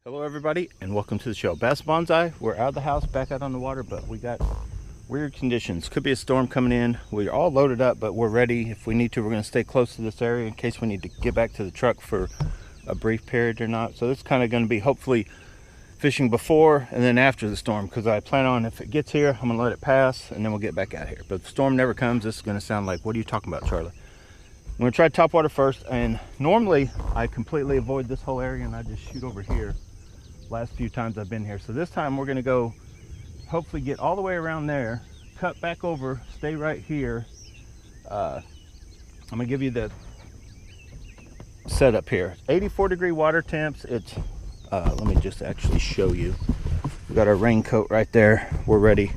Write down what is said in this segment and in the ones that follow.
Hello everybody and welcome to the show. Bass Bonsai. We're out of the house, back out on the water, but we got weird conditions. Could be a storm coming in. We're all loaded up, but we're ready. If we need to, we're going to stay close to this area in case we need to get back to the truck for a brief period or not. So it's kind of going to be hopefully fishing before and then after the storm, because I plan on, if it gets here, I'm going to let it pass and then we'll get back out here. But if the storm never comes, this is going to sound like, what are you talking about, Charlie? I'm going to try Topwater first, and normally I completely avoid this whole area and I just shoot over here. Last few times I've been here. So this time we're going to go hopefully get all the way around there, cut back over, stay right here. I'm going to give you the setup here. 84-degree water temps. It's let me just actually show you. We got our raincoat right there. We're ready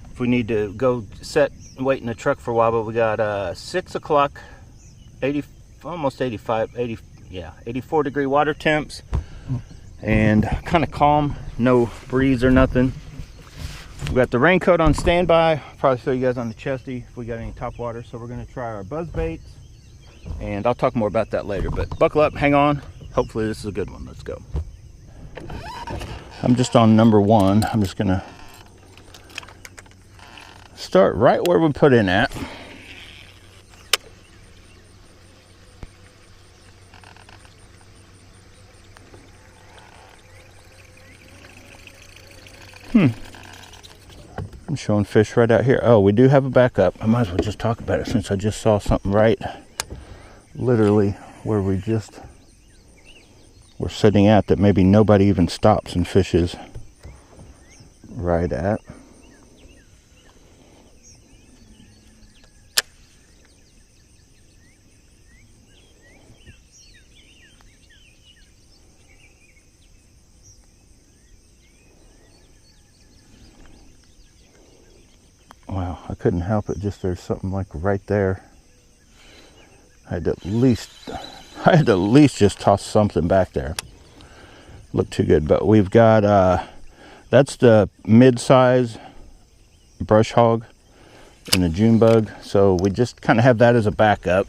if we need to go set and wait in the truck for a while. But we got 6 o'clock, almost 84-degree water temps. And kind of calm, no breeze or nothing. We got the raincoat on standby. Probably show you guys on the chesty if we got any top water. So we're going to try our buzzbaits, and I'll talk more about that later. But buckle up, hang on. Hopefully this is a good one. Let's go. I'm just on number 1. I'm just going to start right where we put in at. I'm showing fish right out here. Oh, we do have a backup. I might as well just talk about it since I just saw something right literally where we just were sitting at that maybe nobody even stops and fishes right at. Wow, I couldn't help it. Just there's something like right there. I had to at least just toss something back there. Looked too good, but we've got that's the mid-size brush hog and the June bug. So we just kind of have that as a backup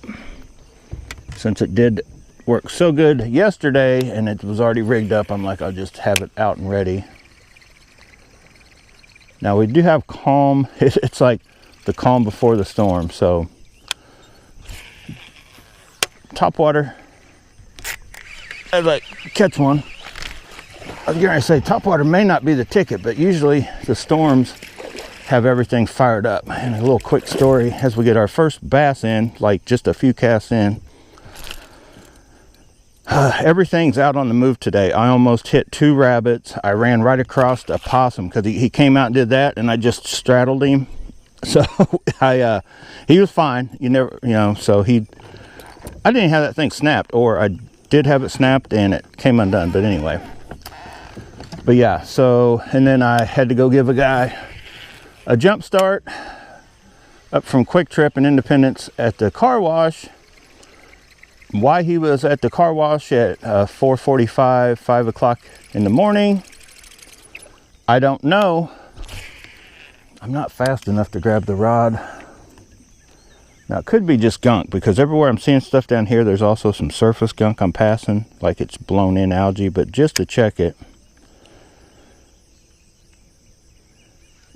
since it did work so good yesterday and it was already rigged up. I'm like, I'll just have it out and ready. Now we do have calm. It's like the calm before the storm. So Topwater, I'd like catch one. I was going to say Topwater may not be the ticket, but usually the storms have everything fired up. And a little quick story as we get our first bass in, like just a few casts in. Everything's out on the move today. I almost hit 2 rabbits. I ran right across a possum because he came out and did that, and I just straddled him. So he was fine. So I didn't have that thing snapped, or I did have it snapped and it came undone. But anyway, but yeah. So and then I had to go give a guy a jump start up from Quick Trip and Independence at the car wash. Why he was at the car wash at 4:45, 5 o'clock in the morning, I don't know. I'm not fast enough to grab the rod. Now it could be just gunk, because everywhere I'm seeing stuff down here, there's also some surface gunk I'm passing, like it's blown in algae. But just to check it,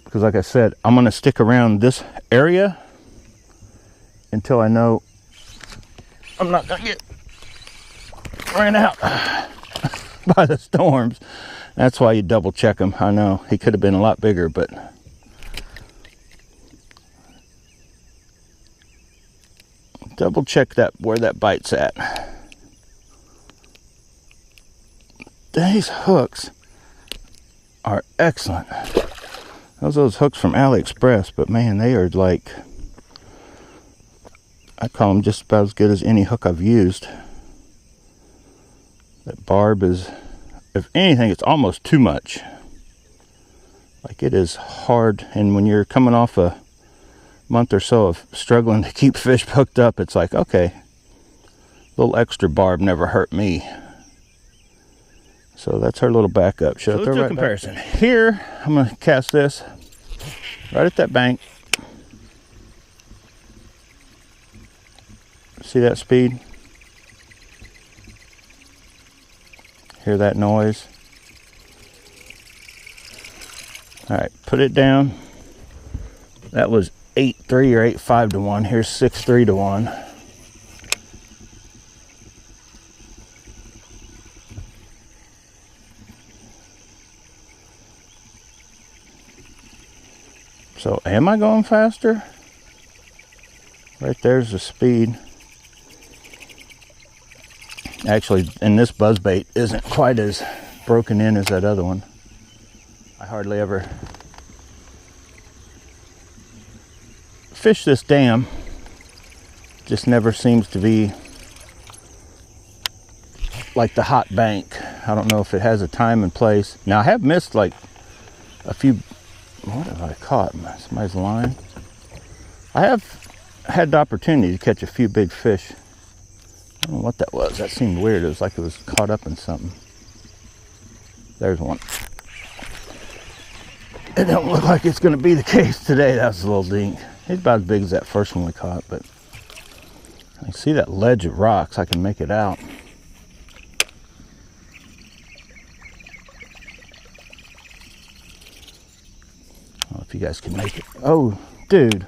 because like I said, I'm going to stick around this area until I know I'm not gonna get ran out by the storms. That's why you double check them. I know he could have been a lot bigger, but double check that where that bite's at. These hooks are excellent. Those hooks from AliExpress, but man, they are like, I call them just about as good as any hook I've used. That barb is, if anything, it's almost too much. Like, it is hard, and when you're coming off a month or so of struggling to keep fish hooked up, it's like, okay, a little extra barb never hurt me. So that's our little backup. So let's do a comparison. Here, I'm going to cast this right at that bank. See that speed? Hear that noise? All right, put it down. That was 8-3 or 8-5 to 1. Here's 6-3 to 1. So am I going faster? Right there's the speed. Actually, and this buzzbait isn't quite as broken in as that other one. I hardly ever fish this dam. Just never seems to be like the hot bank. I don't know if it has a time and place. Now I have missed like a few. What have I caught? Somebody's line. I have had the opportunity to catch a few big fish. I don't know what that was. That seemed weird. It was like it was caught up in something. There's one. It don't look like it's going to be the case today. That was a little dink. It's about as big as that first one we caught, but I see that ledge of rocks. I can make it out. I don't know if you guys can make it. Oh, dude.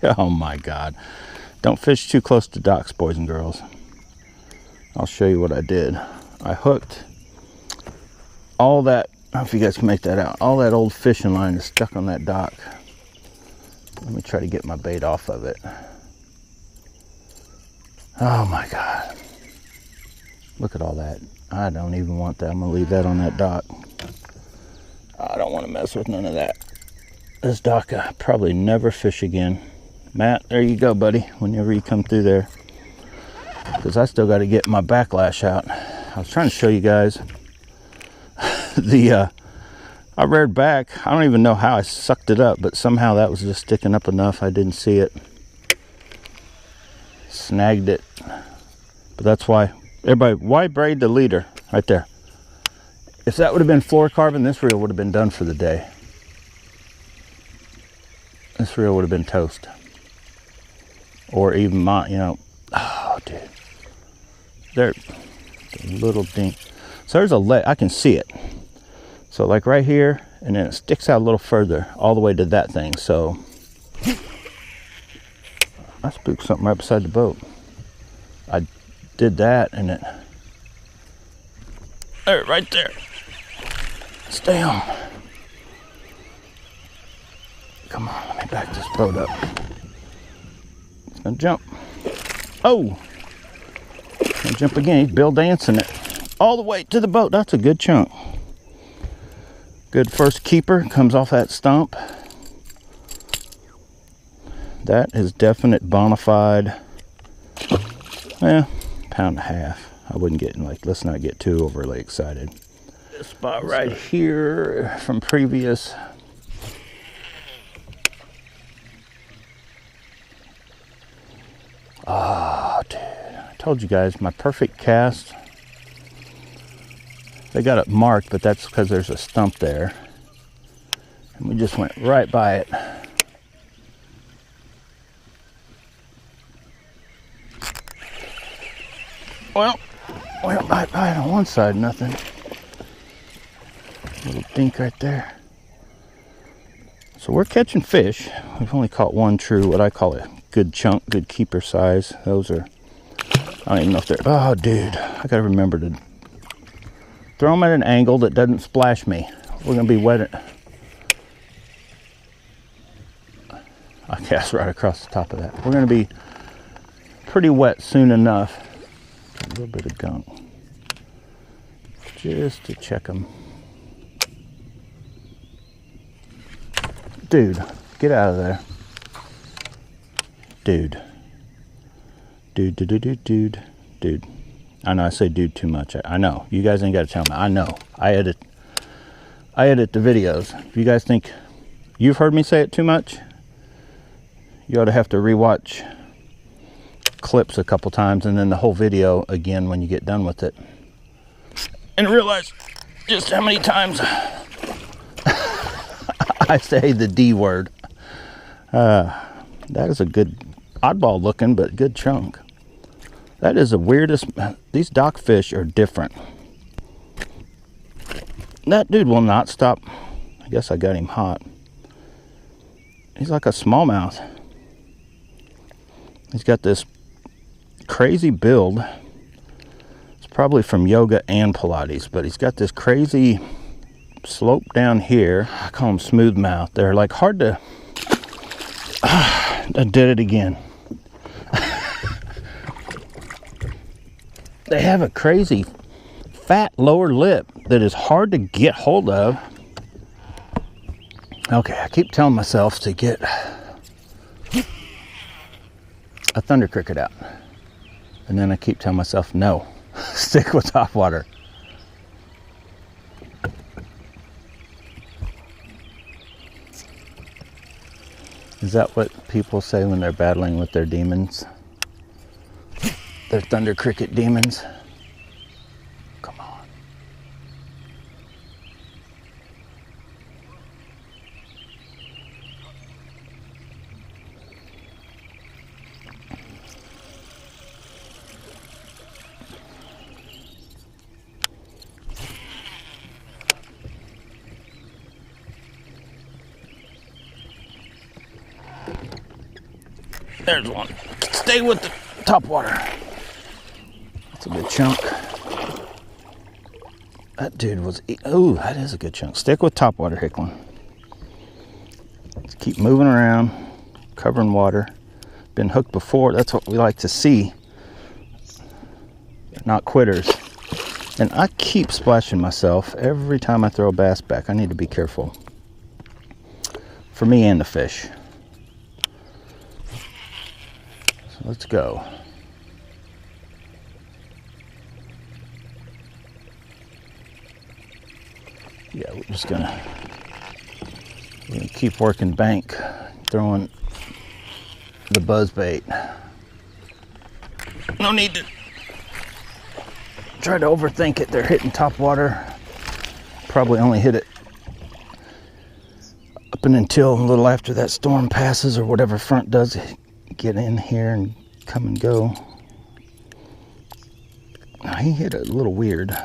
Oh my God. Don't fish too close to docks, boys and girls. I'll show you what I did. I hooked all that, I don't know if you guys can make that out, all that old fishing line is stuck on that dock. Let me try to get my bait off of it. Oh my God. Look at all that. I don't even want that. I'm gonna leave that on that dock. I don't want to mess with none of that. This dock I probably never fish again. Matt, there you go, buddy, whenever you come through there. Because I still got to get my backlash out. I was trying to show you guys I reared back. I don't even know how I sucked it up, but somehow that was just sticking up enough. I didn't see it. Snagged it. But that's why, everybody, why braid the leader right there? If that would have been fluorocarbon, this reel would have been done for the day. This reel would have been toast. Or even mine, you know. Oh, dude. There, a little dink. So there's a ledge, I can see it. So like right here, and then it sticks out a little further, all the way to that thing. So I spooked something right beside the boat. I did that, and it, there, right there. Stay on. Come on, let me back this boat up. It's gonna jump. Oh! Gonna jump again. He's Bill dancing it all the way to the boat. That's a good chunk. Good first keeper. Comes off that stump. That is definite bona fide. Yeah, pound and a half. I wouldn't get like, let's not get too overly excited. This spot right here from previous. Oh, dude. I told you guys, my perfect cast. They got it marked, but that's because there's a stump there. And we just went right by it. Well, I on one side, nothing. Little dink right there. So we're catching fish. We've only caught one true, what I call a good chunk, good keeper size. Those are, I don't even know if they're, oh dude, I gotta remember to throw them at an angle that doesn't splash me. We're gonna be wet. I cast right across the top of that. We're gonna be pretty wet soon enough. A little bit of gunk. Just to check them. Dude, get out of there. Dude. Dude. I know I say dude too much. I know. You guys ain't got to tell me. I know. I edit the videos. If you guys think you've heard me say it too much, you ought to have to rewatch clips a couple times and then the whole video again when you get done with it. And realize just how many times I say the D word. That is a good oddball looking, but good chunk. That is the weirdest. These dock fish are different. That dude will not stop. I guess I got him hot. He's like a smallmouth. He's got this crazy build. It's probably from yoga and Pilates, but he's got this crazy slope down here. I call them smooth mouth. They're like hard to... I did it again. They have a crazy fat lower lip that is hard to get hold of. Okay, I keep telling myself to get a thunder cricket out. And then I keep telling myself, no, stick with topwater. Is that what people say when they're battling with their demons? Their thunder cricket demons? Come on. There's one. Stay with the topwater. That's a good chunk. That dude was... Oh, that is a good chunk. Stick with topwater, Hicklin. Let's keep moving around, covering water. Been hooked before. That's what we like to see. Not quitters. And I keep splashing myself every time I throw a bass back. I need to be careful. For me and the fish. So let's go. Yeah, we're gonna keep working bank, throwing the buzzbait. No need to try to overthink it. They're hitting topwater. Probably only hit it up and until a little after that storm passes or whatever front does get in here and come and go. He hit it a little weird.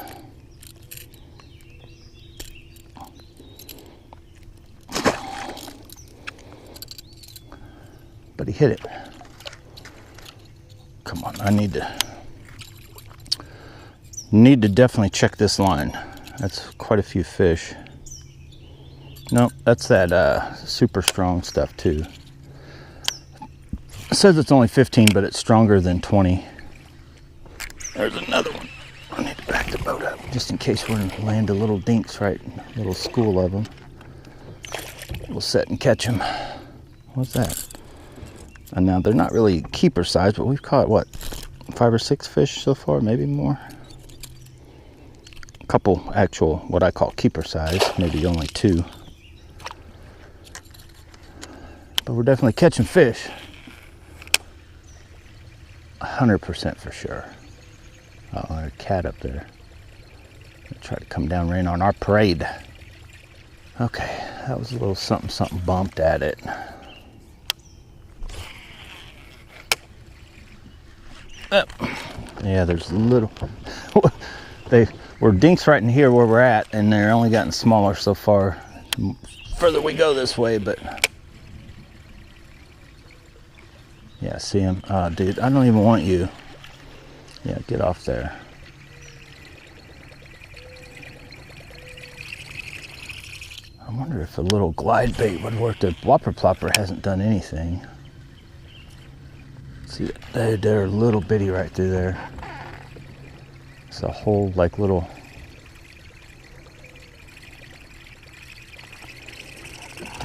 But he hit it. Come on, I need to definitely check this line. That's quite a few fish. Nope, that's that super strong stuff too. It says it's only 15, but it's stronger than 20. There's another one. I need to back the boat up just in case we're gonna land a little dinks, right? A little school of them. We'll set and catch them. What's that? And now they're not really keeper size, but we've caught what, 5 or 6 fish so far, maybe more. A couple actual, what I call keeper size, maybe only 2. But we're definitely catching fish. 100% for sure. Oh, there's a cat up there. Try to come down, rain on our parade. Okay, that was a little something bumped at it. Yeah, there's little. They were dinks right in here where we're at, and they're only gotten smaller so far. The further we go this way, but yeah, see him. Oh, dude, I don't even want you. Yeah, get off there. I wonder if a little glide bait would work. The whopper plopper hasn't done anything. See, they're a little bitty right through there. It's a whole like little.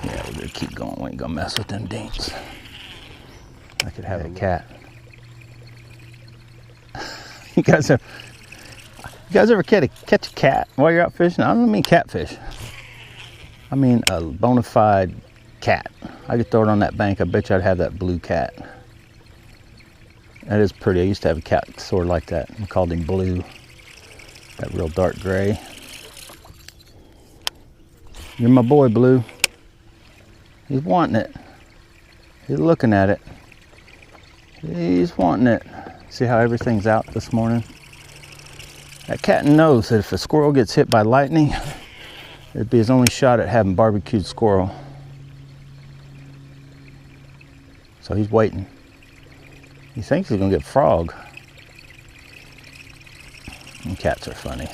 Yeah, we're gonna keep going. We ain't gonna mess with them dinks. I could have a cat. You guys ever catch a cat while you're out fishing? I don't mean catfish. I mean a bona fide cat. I could throw it on that bank. I bet you I'd have that blue cat. That is pretty. I used to have a cat sort of like that. We called him Blue. That real dark gray. You're my boy, Blue. He's wanting it. He's looking at it. He's wanting it. See how everything's out this morning? That cat knows that if a squirrel gets hit by lightning, it'd be his only shot at having barbecued squirrel. So he's waiting. He thinks he's gonna get frog. And cats are funny.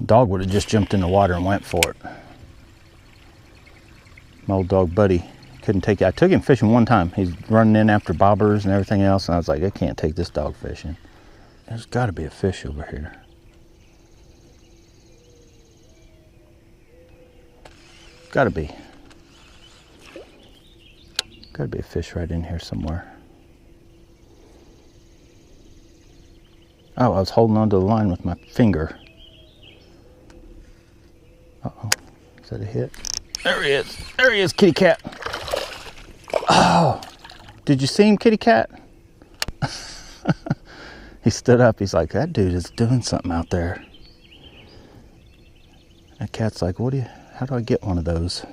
Dog would have just jumped in the water and went for it. My old dog Buddy couldn't take it. I took him fishing one time. He's running in after bobbers and everything else, and I was like, I can't take this dog fishing. There's got to be a fish over here. Got to be. Got to be a fish right in here somewhere. Oh, I was holding onto the line with my finger. Uh-oh. Is that a hit? There he is. There he is, kitty cat. Oh, did you see him, kitty cat? He stood up. He's like, that dude is doing something out there. That cat's like, how do I get one of those?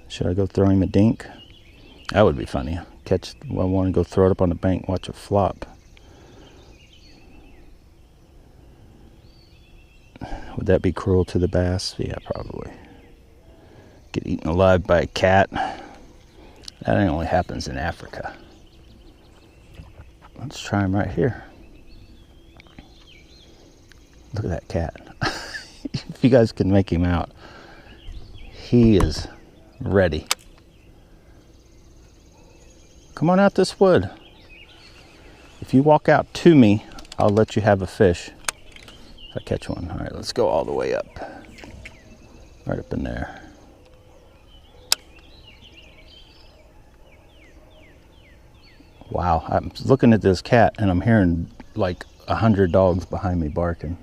Should I go throw him a dink? That would be funny. I want to go throw it up on the bank, watch it flop. Would that be cruel to the bass? Yeah, probably. Get eaten alive by a cat. That only happens in Africa. Let's try him right here. Look at that cat. If you guys can make him out, he is ready. Come on out this wood. If you walk out to me, I'll let you have a fish. If I catch one. All right, let's go all the way up. Right up in there. Wow, I'm looking at this cat and I'm hearing like 100 dogs behind me barking.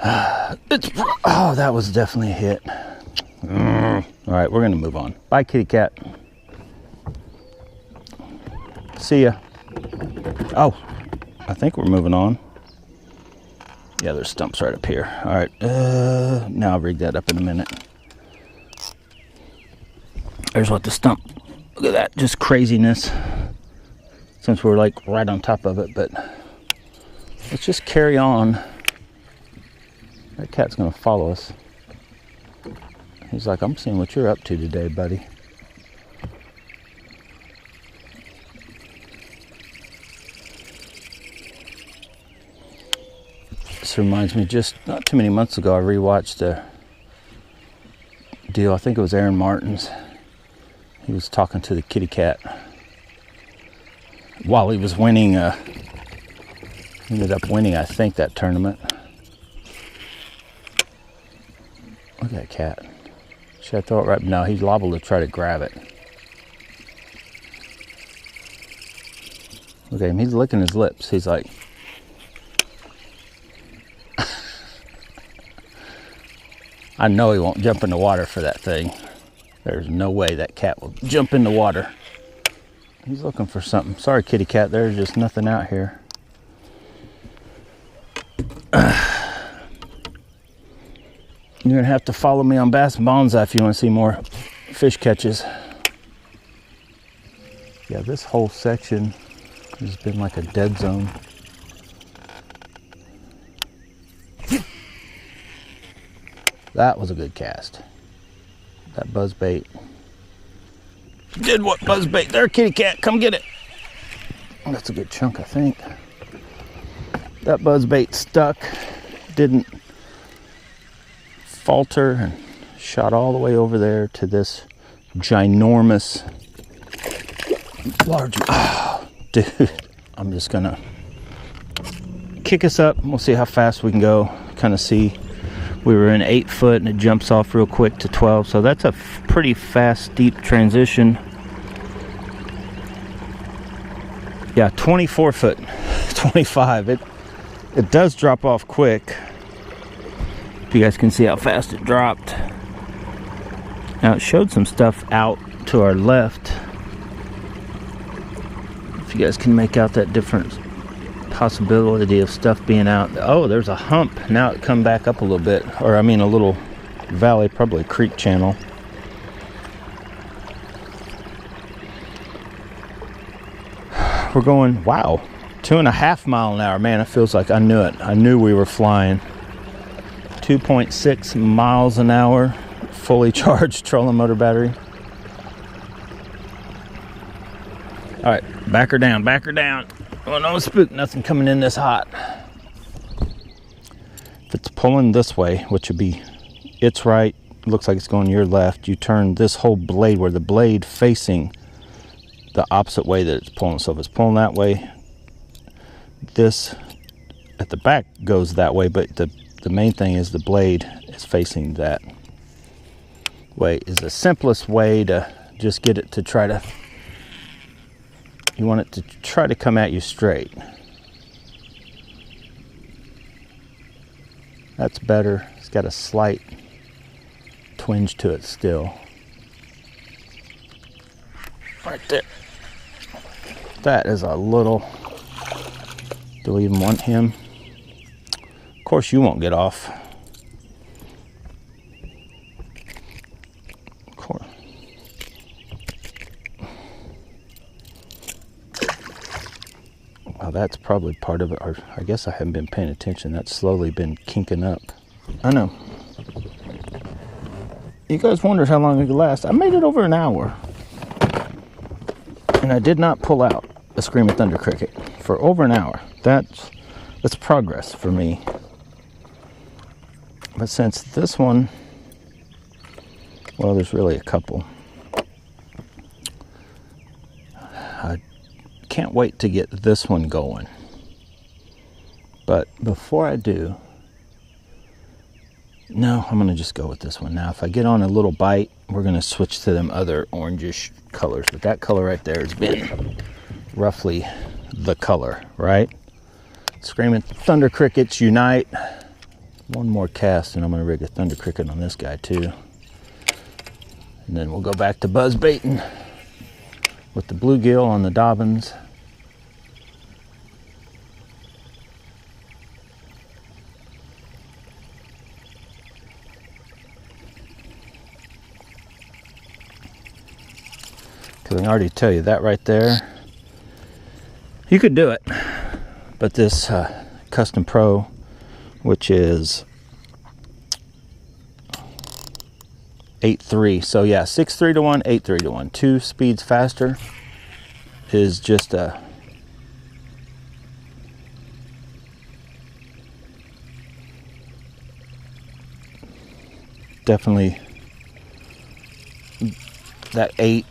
Oh, that was definitely a hit. All right, we're gonna move on. Bye, kitty cat. See ya. Oh, I think we're moving on. Yeah, there's stumps right up here. All right, now I'll rig that up in a minute. There's what the stump. Look at that, just craziness. Since we're like right on top of it, but let's just carry on. That cat's gonna follow us. He's like, I'm seeing what you're up to today, buddy. This reminds me, just not too many months ago, I rewatched a deal. I think it was Aaron Martin's. He was talking to the kitty cat while he was winning. He ended up winning, I think, that tournament. Look at that cat. Should I throw it right? No, he's liable to try to grab it. Look at him. He's licking his lips. He's like, I know he won't jump in the water for that thing. There's no way that cat will jump in the water. He's looking for something. Sorry, kitty cat. There's just nothing out here. You're gonna have to follow me on Bass Bonza if you want to see more fish catches. Yeah, this whole section has been like a dead zone. That was a good cast. That buzzbait did what buzzbait. There, kitty cat, come get it. That's a good chunk, I think. That buzzbait stuck, didn't falter, and shot all the way over there to this ginormous, large. Oh, dude, I'm just gonna kick us up. We'll see how fast we can go. Kind of see. We were in 8 foot and it jumps off real quick to 12, so that's a pretty fast, steep transition. Yeah, 24 foot, 25. It does drop off quick. If you guys can see how fast it dropped. Now it showed some stuff out to our left. If you guys can make out that difference. Possibility of stuff being out. Oh, there's a hump. Now it come back up a little bit, or I mean a little valley, probably a creek channel. we're going, wow, 2.5 mile an hour. Man, it feels like I knew it. I knew we were flying. 2.6 miles an hour, fully charged trolling motor battery. All right, back her down, back her down. Oh, no spook, nothing coming in this hot. If it's pulling this way, which would be its right, looks like it's going your left, you turn this whole blade, where the blade facing the opposite way that it's pulling. So if it's pulling that way, this at the back goes that way, but the main thing is the blade is facing that way. Is the simplest way to just get it to try to, you want it to try to come at you straight. That's better. It's got a slight twinge to it still. Right there. That is a little, do we even want him? Of course you won't get off. Of course. Well, that's probably part of it, or I guess I haven't been paying attention. That's slowly been kinking up. I know. You guys wondered how long it could last. I made it over an hour. And I did not pull out a Screaming Thunder cricket for over an hour. That's progress for me. But since this one, well, there's really a couple. I can't wait to get this one going. But before I do, no, I'm gonna just go with this one. Now, if I get on a little bite, we're gonna switch to them other orangish colors. But that color right there has been roughly the color, right? Screaming Thunder crickets unite. One more cast and I'm gonna rig a Thunder cricket on this guy too. And then we'll go back to buzzbaiting with the bluegill on the Dobyns. Because I can already tell you that right there, you could do it. But this Custom Pro, which is 8.3, so yeah, 6.3 to 1, 8.3 to 1, 2 speeds faster, is just a definitely, that 8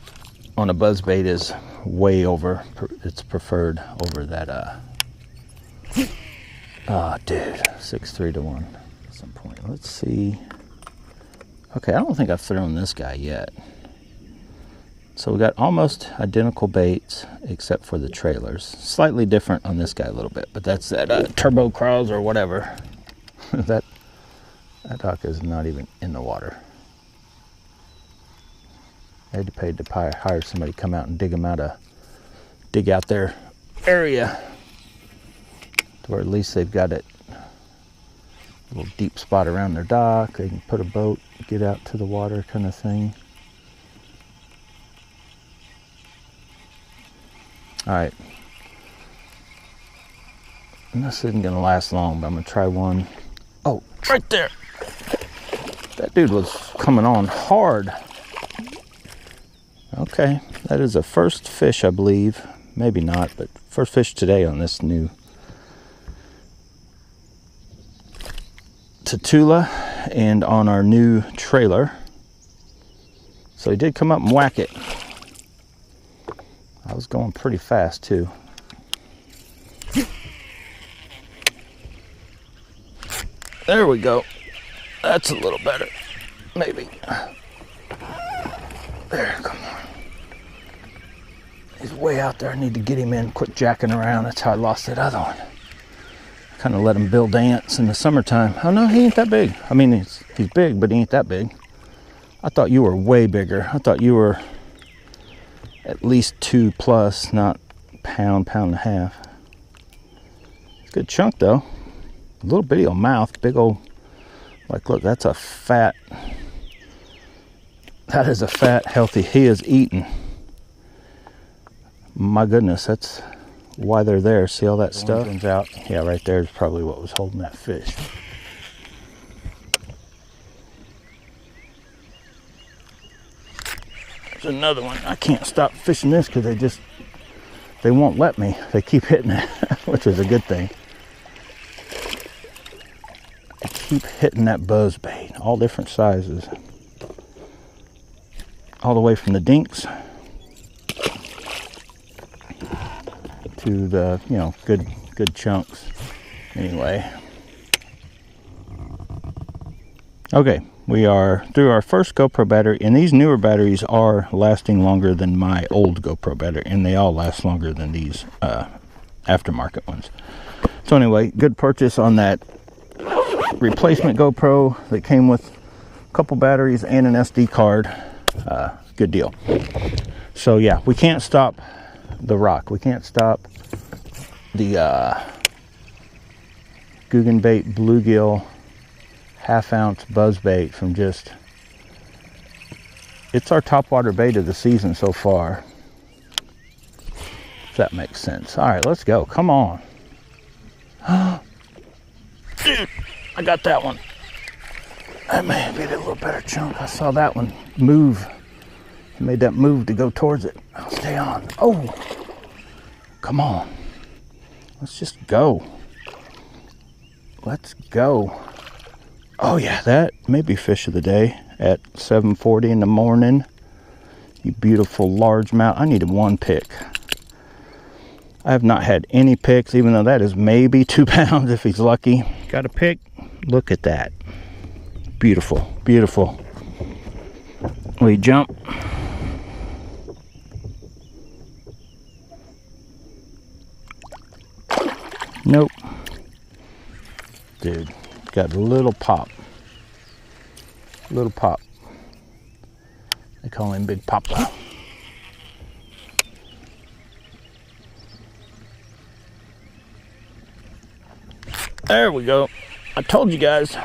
on a buzzbait is way over, it's preferred over that oh dude, 6.3 to 1 at some point. Let's see. Okay, I don't think I've thrown this guy yet. So we got almost identical baits except for the trailers. Slightly different on this guy a little bit, but that's that turbo crawls or whatever. that dock is not even in the water. I had to pay to hire somebody to come out and dig out their area, to where at least they've got it a little deep spot around their dock. They can put a boat, get out to the water kind of thing. All right. And this isn't gonna last long, but I'm gonna try one. Oh, right there. That dude was coming on hard. Okay, that is a first fish, I believe. Maybe not, but first fish today on this new Tatula and on our new trailer. So he did come up and whack it. I was going pretty fast too. There we go. That's a little better, maybe. There, come on. He's way out there. I need to get him in, quit jacking around. That's how I lost that other one. Kind of let him build ants in the summertime. Oh no, he ain't that big. I mean, he's big, but he ain't that big. I thought you were way bigger. I thought you were at least 2 plus, not pound and a half. It's a good chunk though. A little bitty old mouth, big old, like look, that's a fat, that is a fat, healthy, he is eating. My goodness, that's why they're there. See all that stuff? Turns out, yeah, right there is probably what was holding that fish. There's another one. I can't stop fishing this because they won't let me. They keep hitting it, which is a good thing. They keep hitting that buzzbait, all different sizes. All the way from the dinks to the, you know, good chunks. Anyway. Okay, we are through our first GoPro battery, and these newer batteries are lasting longer than my old GoPro battery, and they all last longer than these aftermarket ones. So anyway, good purchase on that replacement GoPro that came with a couple batteries and an SD card. Good deal. So yeah, we can't stop the rock. We can't stop the Googan bait bluegill half-ounce buzzbait from just... It's our topwater bait of the season so far, if that makes sense. All right, let's go. Come on. Dude, I got that one. That may be a little better chunk. I saw that one move. He made that move to go towards it. I'll stay on. Oh, come on. Let's just go. Let's go. Oh yeah, that may be fish of the day at 7:40 in the morning. You beautiful largemouth. I needed one pick. I have not had any picks, even though that is maybe 2 pounds if he's lucky. Got a pick. Look at that. Beautiful, beautiful. We jump. Nope. Dude, got a little pop. Little pop. They call him Big Papa. There we go. I told you guys.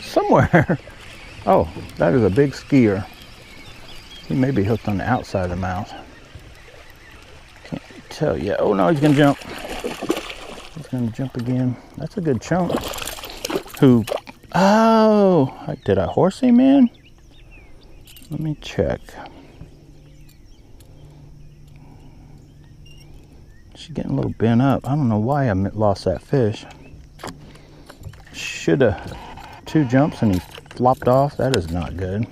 Somewhere. Oh, that is a big skier. He may be hooked on the outside of the mouth. Can't tell yet. Oh no, he's gonna jump. He's gonna jump again. That's a good chunk. Who? Oh, did I horse him in? Let me check. She's getting a little bent up. I don't know why I lost that fish. Shoulda 2 jumps and he flopped off. That is not good.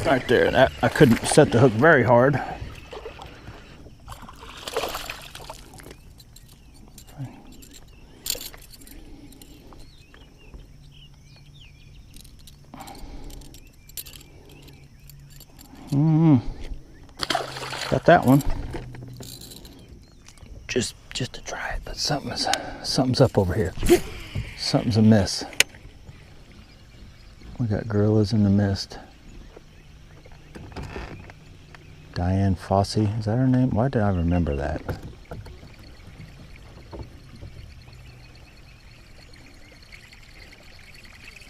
Right there, that I couldn't set the hook very hard. Got that one. Just to try it, but something's up over here. Something's amiss. We got gorillas in the mist. Diane Fossey, is that her name? Why did I remember that?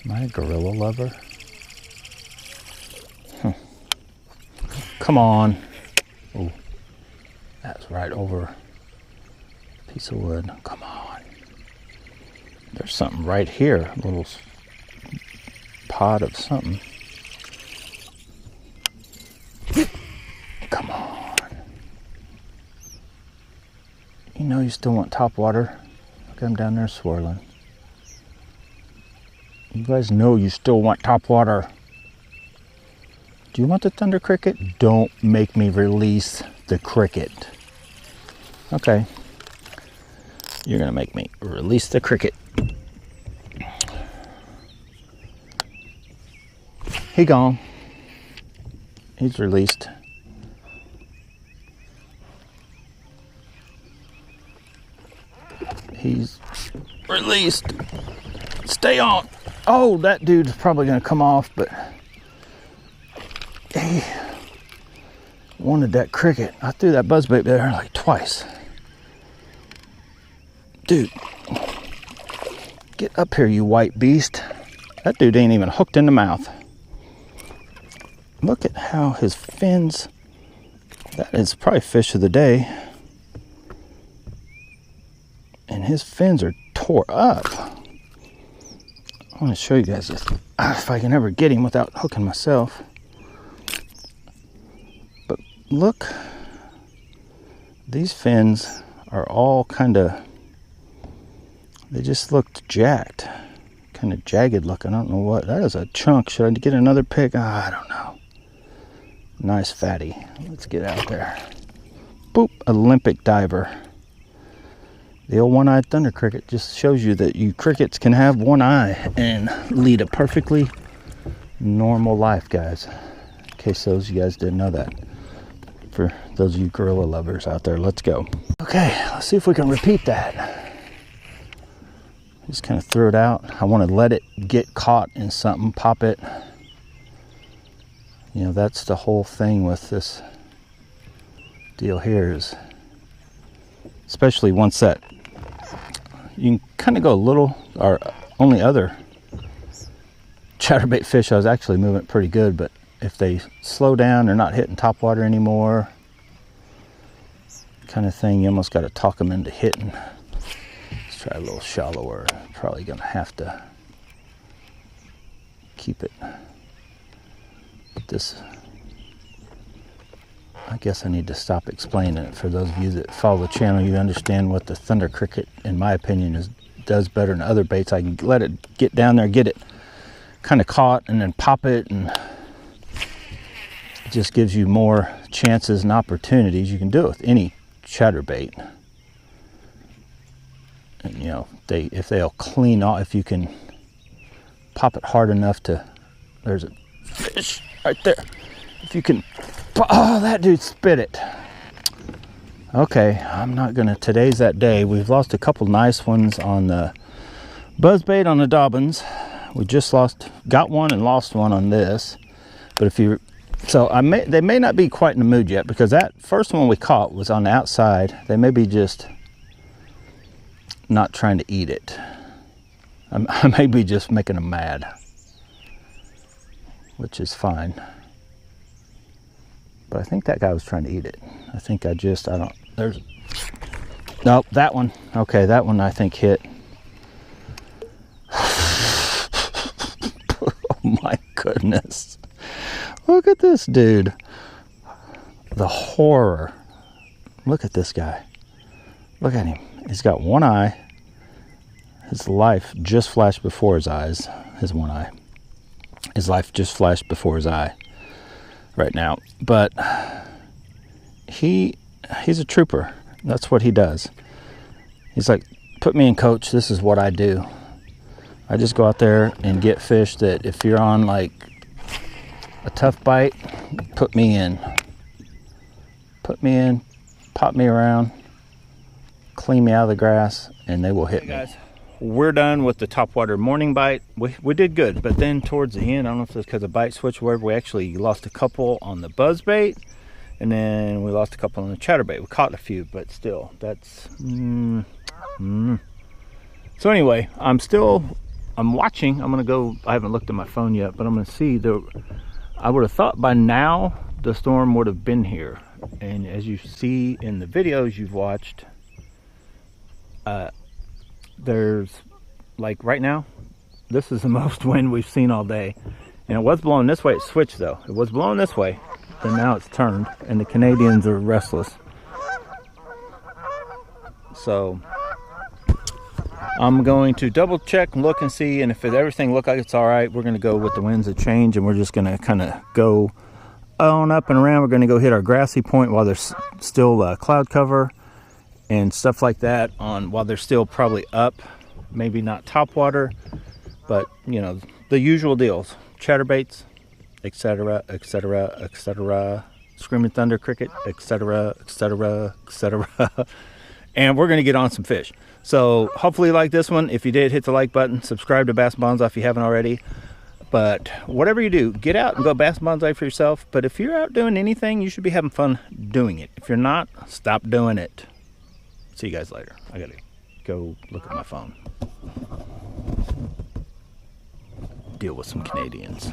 Am I a gorilla lover? Come on. Oh, that's right over a piece of wood. Come on. There's something right here. A little pod of something. Come on. You know you still want top water. Look at him down there swirling. You guys know you still want top water. Do you want the thunder cricket? Don't make me release the cricket. Okay. You're gonna make me release the cricket. He gone. He's released. He's released. Stay on. Oh, that dude's probably gonna come off, but wanted that cricket. I threw that buzzbait there like twice. Dude, get up here, you white beast. That dude ain't even hooked in the mouth. Look at how his fins, that is probably fish of the day. And his fins are tore up. I want to show you guys this, if I can ever get him without hooking myself. But look, these fins are all kind of, they just looked jacked, kind of jagged looking. I don't know what, that is a chunk. Should I get another pick? I don't know. Nice fatty. Let's get out there. Boop, Olympic diver. The old one-eyed thunder cricket just shows you that you crickets can have one eye and lead a perfectly normal life, guys. In case those of you guys didn't know that. For those of you gorilla lovers out there, let's go. Okay, let's see if we can repeat that. Just kind of throw it out. I want to let it get caught in something, pop it. You know, that's the whole thing with this deal here is, especially once that, you can kind of go a little, or only other chatterbait fish I was actually moving it pretty good, but if they slow down, they're not hitting top water anymore, kind of thing, you almost got to talk them into hitting. Let's try a little shallower. Probably gonna have to keep it. But this, I guess I need to stop explaining it. For those of you that follow the channel, you understand what the thunder cricket, in my opinion, does better than other baits. I can let it get down there, get it kind of caught, and then pop it, and it just gives you more chances and opportunities. You can do it with any chatterbait. And you know, if they'll clean off, if you can pop it hard enough to, there's a fish right there. If you can, oh, that dude spit it. Okay, I'm not gonna, today's that day. We've lost a couple nice ones on the buzzbait on the Dobyns. We just got one and lost one on this. But if you, so they may not be quite in the mood yet, because that first one we caught was on the outside. They may be just not trying to eat it. I may be just making them mad, which is fine. But I think that guy was trying to eat it. I think there's, nope, that one. Okay, that one I think hit. Oh my goodness. Look at this dude. The horror. Look at this guy. Look at him. He's got one eye. His life just flashed before his eyes. His one eye. His life just flashed before his eye right now. But he's a trooper. That's what he does. He's like, put me in, coach. This is what I do. I just go out there and get fish that if you're on like a tough bite, put me in. Put me in, pop me around, clean me out of the grass, and they will hit me. Guys, we're done with the topwater morning bite. We did good, but then towards the end, I don't know if it's because of bite switch or whatever, we actually lost a couple on the buzzbait, and then we lost a couple on the chatterbait. We caught a few, but still, that's So anyway, I'm watching. I'm gonna go, I haven't looked at my phone yet, but I'm gonna see I would have thought by now the storm would have been here. And as you see in the videos you've watched, there's, like right now, this is the most wind we've seen all day. And it was blowing this way. It switched though. It was blowing this way, then now it's turned, and the Canadians are restless. So I'm going to double check and look and see, and if everything looks like it's all right, we're going to go with the winds that change, and we're just going to kind of go on up and around. We're going to go hit our grassy point while there's still cloud cover and stuff like that on, while they're still probably up, maybe not topwater, but you know, the usual deals, chatterbaits, etc., etc., etc., screaming thunder cricket, etc., etc., etc. And we're going to get on some fish. So hopefully you like this one. If you did, hit the like button, subscribe to Bass Bonza if you haven't already. But whatever you do, get out and go bass bonsai for yourself. But if you're out doing anything, you should be having fun doing it. If you're not, stop doing it. See you guys later. I gotta go look at my phone. Deal with some Canadians.